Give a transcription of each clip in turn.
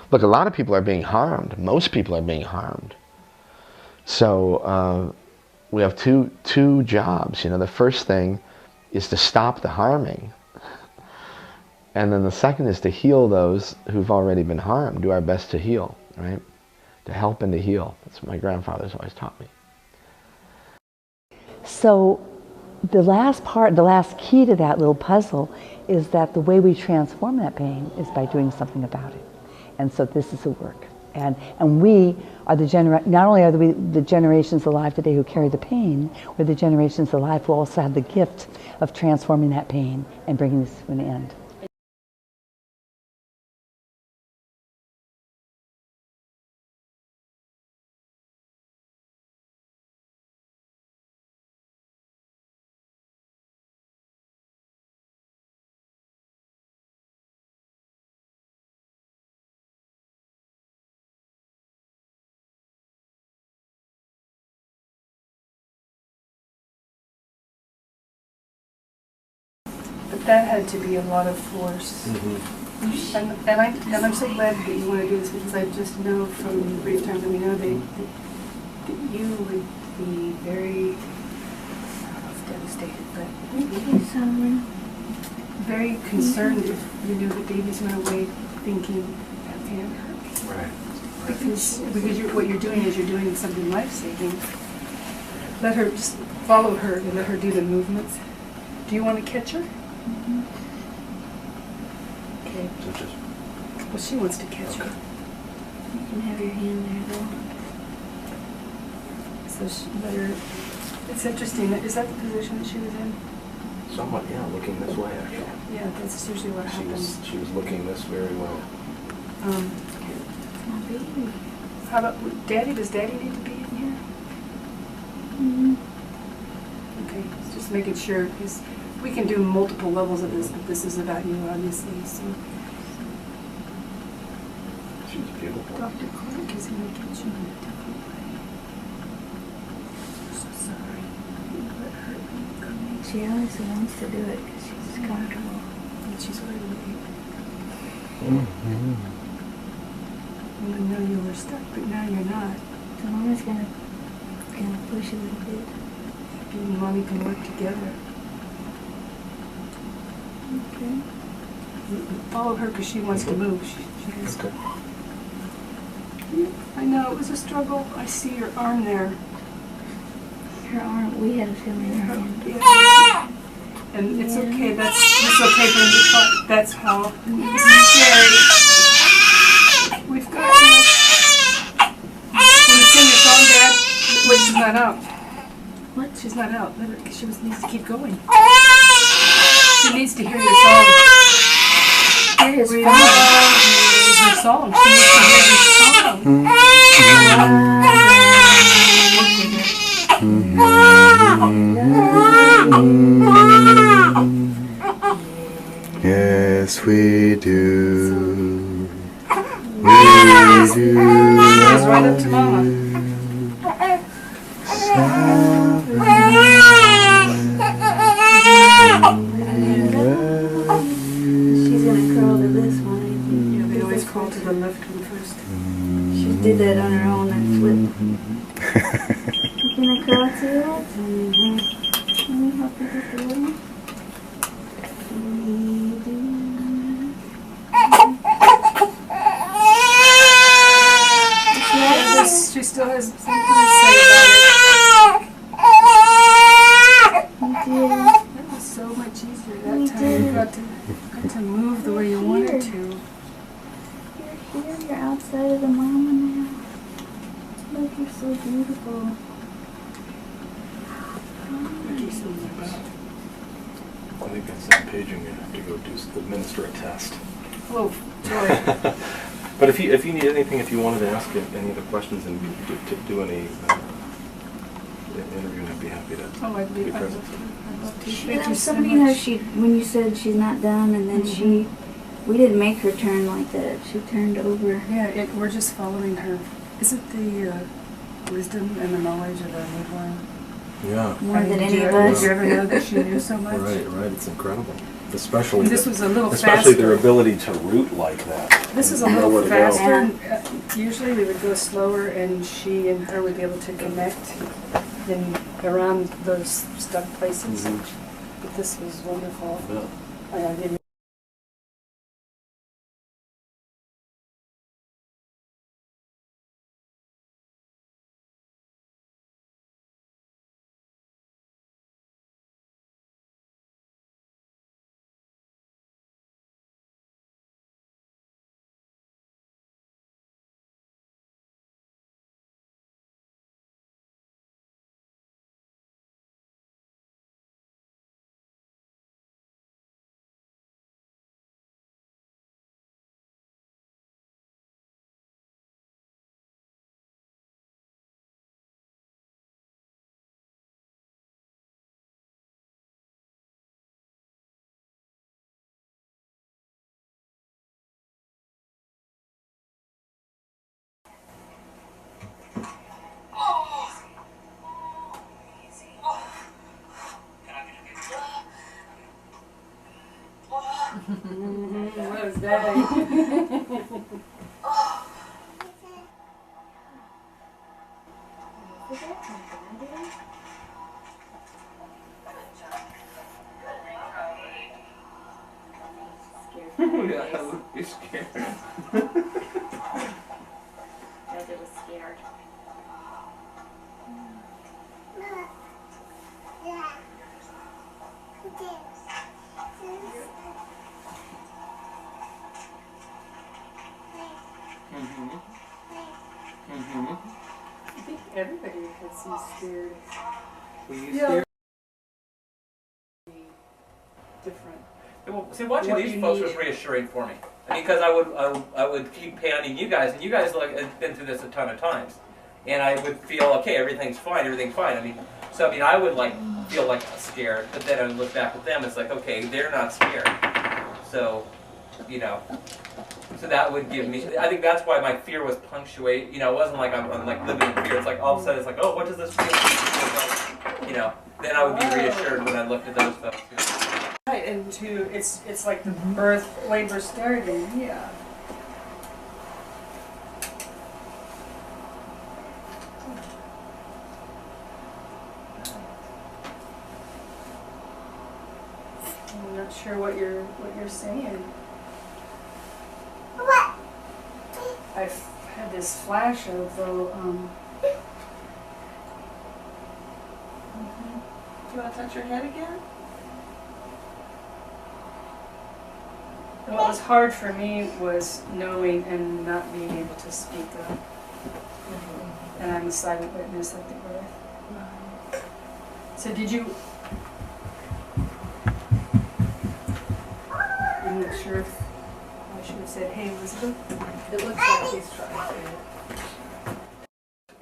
Look, a lot of people are being harmed. Most people are being harmed. So we have two jobs. You know, the first thing is to stop the harming. And then the second is to heal those who've already been harmed, do our best to heal, right? To help and to heal. That's what my grandfather's always taught me. So the last part, the last key to that little puzzle is that the way we transform that pain is by doing something about it. And so this is the work. And we are not only are we the generations alive today who carry the pain, we're the generations alive who also have the gift of transforming that pain and bringing this to an end. But that had to be a lot of force. And I'm so glad that you want to do this, because I just know from the brief time that we know that you would be very, I don't know if devastated, but very concerned if you knew that babies went away thinking that can't hurt me. Right. Because what you're doing is you're doing something life-saving. Let her, just follow her and let her do the movements. Do you want to catch her? Okay. Well, she wants to catch her. You can have your hand there, though. So let her. It's interesting. Is that the position that she was in? Somewhat, yeah, looking this way, actually. Yeah, that's usually what happens. She was looking this very well. My baby. How about Daddy? Does Daddy need to be in here? Okay, just making sure, because we can do multiple levels of this, but this is about you, obviously. So. She's beautiful. Dr. Clark is going to get you in a different way. I'm so sorry. What hurt me? She always wants to do it because she's comfortable. And she's right away. I know you were stuck, but now you're not. So Mama's gonna push a little bit. You and Mommy can work together. Okay. Follow her because she wants to move. She has to. I know, it was a struggle. I see your arm there. Her arm, we had a feeling in her hand. Yeah. And it's okay, it's okay for him to talk. That's how Jerry. We've got you. Want to sing your song, Dad? Wait, she's not out. What? She's not out. Let her, she needs to keep going. She needs to hear your song. Hear his Her song. She needs to hear your song. Yes, we do. We do. It's right up to Mama. She's gonna curl to this one. Yeah, they always crawl to the left one first. She did that on her own and flipped. You gonna curl to it? Let me help you just a little. She still has something to say about it. That was so much easier that time. You got to move the way you wanted to. You're here, you're outside of the mama now. Look, you're so beautiful. I think that's that paging. You have to go administer a test. Oh, joy. But if you need anything, if you wanted to ask any other questions and do any interview, I'd be happy to be present. Somebody knows when you said she's not done, and then we didn't make her turn like that. She turned over. Yeah, we're just following her. Isn't the wisdom and the knowledge of a newborn Yeah. More than any of us? us. Did you ever know that she knew so much? Right. It's incredible. especially This was a little especially faster. their ability to root like that. This is a Know little where to go. faster. Usually we would go slower and she and her would be able to connect in around those stuck places. But this was wonderful. Yeah. I didn't What was that? Yeah, I would be scared. As it was scared. I think everybody gets scared. Were you Yeah. scared? Different. Well, see, watching What these you folks need. was reassuring for me. Because I would keep panning you guys, and you guys like had been through this a ton of times, and I would feel okay, everything's fine. I mean, so I mean, I would like feel like scared, but then I would look back at them. It's like, okay, they're not scared, so you know. So that would give me. I think that's why my fear was punctuate. You know, it wasn't like I'm like living in fear. It's like all of a sudden it's like, oh, what does this feel like? You know. Then I would be reassured when I looked at those folks. Right, and it's like the birth, labor starting, yeah. I'm not sure what you're saying. I've had this flash of the Do you want to touch your head again? what was hard for me was knowing and not being able to speak up. And I'm a silent witness of the birth. So did you? I'm not sure if I should have said, "Hey, Elizabeth." It looks like he's trying to.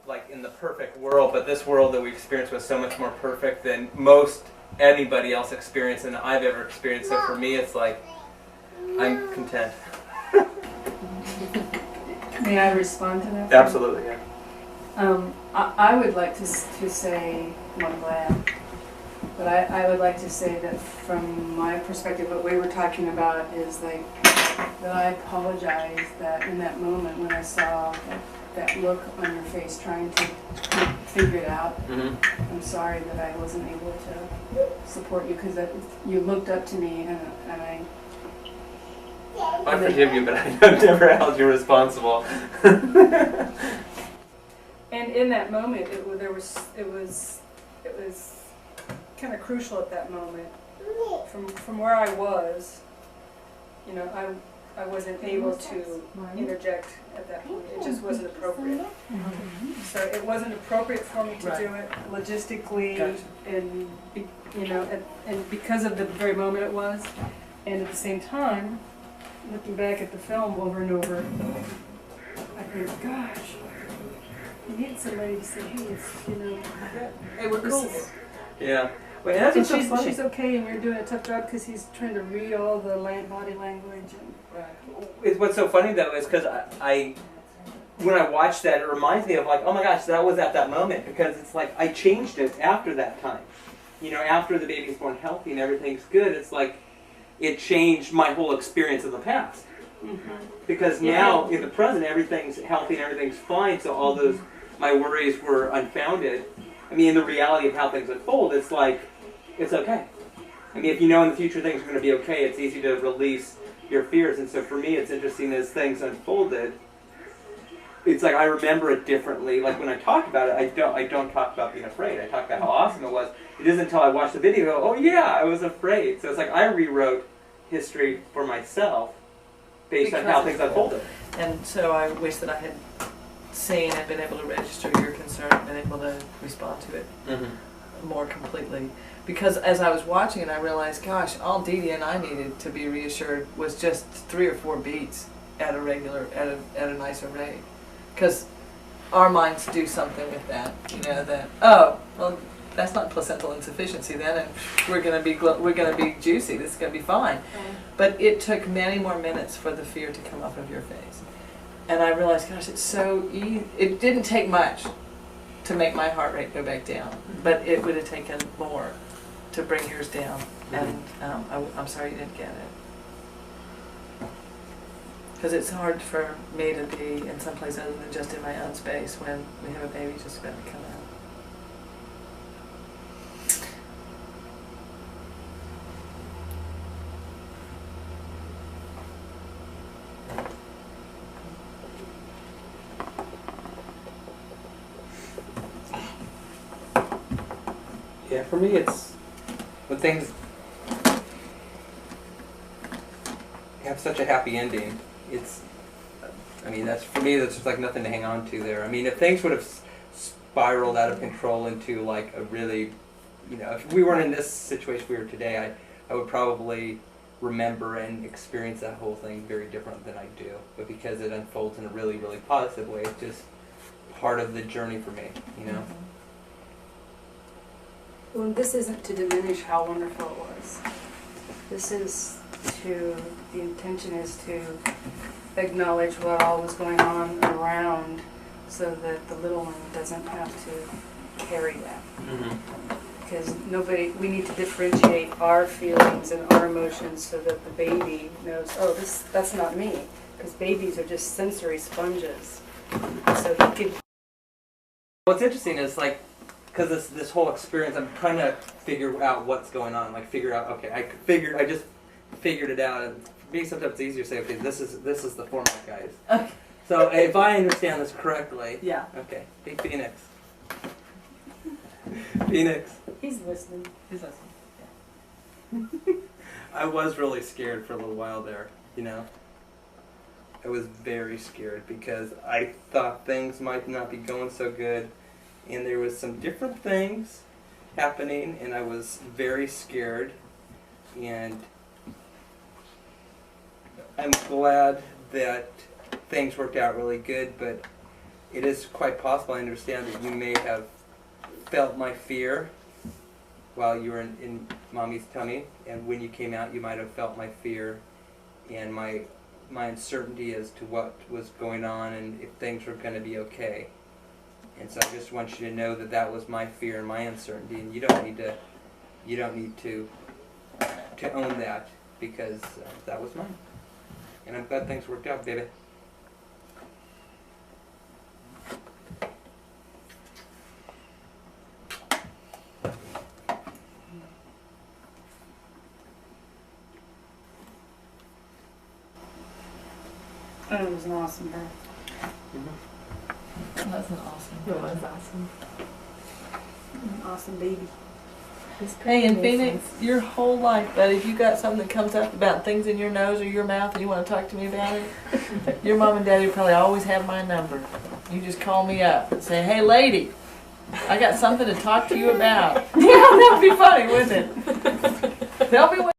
Like in the perfect world, but this world that we experience was so much more perfect than most anybody else experienced and I've ever experienced. So for me, it's like I'm content. May I respond to that? Absolutely, yeah. I would like to say, well, I'm glad, but I would like to say that from my perspective, what we were talking about is like that I apologize that in that moment when I saw that look on your face trying to figure it out, I'm sorry that I wasn't able to support you because you looked up to me and I forgive you, but I've never held you responsible. And in that moment, it was kind of crucial at that moment. From where I was, you know, I wasn't able to interject at that point. It just wasn't appropriate. So it wasn't appropriate for me to do it logistically, and you know, and because of the very moment it was, and at the same time, looking back at the film over and over, I think, gosh. You need somebody to say, hey, it's, you know, Hey, we're this cool. is- Yeah. Wait, that's and what's so funny. she's okay, and you're doing a tough job because he's trying to read all the body language. And What's so funny though is because I when I watch that, it reminds me of like, oh my gosh, that was at that moment, because it's like I changed it after that time. You know, after the baby's born healthy and everything's good, it's like it changed my whole experience of the past. Because now, in the present, everything's healthy and everything's fine, so all those, my worries were unfounded. I mean, in the reality of how things unfold, it's like, it's okay. I mean, if you know in the future things are going to be okay, it's easy to release your fears. And so for me, it's interesting as things unfolded, it's like I remember it differently. Like when I talk about it, I don't talk about being afraid. I talk about how awesome it was. It isn't until I watch the video, go, oh yeah, I was afraid. So it's like I rewrote history for myself based on how things unfolded. And so I wish that I had seen and been able to register your concern and been able to respond to it more completely. Because as I was watching it, I realized, gosh, all Dee Dee and I needed to be reassured was just 3 or 4 beats at a nicer rate. Because our minds do something with that, you know, that, oh, well, that's not placental insufficiency then, and we're gonna be juicy. This is gonna be fine. But it took many more minutes for the fear to come up of your face, and I realized, gosh, it's so easy. It didn't take much to make my heart rate go back down, but it would have taken more to bring yours down. And I'm sorry you didn't get it, because it's hard for me to be in some place other than just in my own space when we have a baby just about to come out. Yeah, for me it's when things have such a happy ending, it's, I mean, that's, for me, that's just like nothing to hang on to there. I mean, if things would have spiraled out of control into like a really, you know, if we weren't in this situation we were today, I would probably remember and experience that whole thing very different than I do. But because it unfolds in a really, really positive way, it's just part of the journey for me, you know? Well, this isn't to diminish how wonderful it was. This is to, the intention is to acknowledge what all was going on around so that the little one doesn't have to carry that. Because we need to differentiate our feelings and our emotions so that the baby knows, oh, that's not me. Because babies are just sensory sponges. So he could. What's interesting is like, because this whole experience, I'm trying to figure out what's going on. Like figure out, okay, I just figured it out. And for me, sometimes it's easier to say, okay, this is the format, guys. Okay. So if I understand this correctly, yeah. Okay, hey Phoenix. Phoenix. He's listening. He's listening. Yeah. I was really scared for a little while there, you know. I was very scared because I thought things might not be going so good. And there was some different things happening, and I was very scared. And I'm glad that things worked out really good, but it is quite possible, I understand, that you may have felt my fear while you were in Mommy's tummy, and when you came out you might have felt my fear and my uncertainty as to what was going on and if things were going to be okay. And so I just want you to know that that was my fear and my uncertainty, and you don't need to own that, because that was mine. And I'm glad things worked out, baby. It was an awesome birth. That was an awesome. It was awesome. An awesome baby. Hey, in Phoenix, your whole life, buddy, if you got something that comes up about things in your nose or your mouth and you want to talk to me about it, your mom and daddy probably always have my number. You just call me up and say, hey, lady, I got something to talk to you about. Yeah, that would be funny, wouldn't it? Tell me what.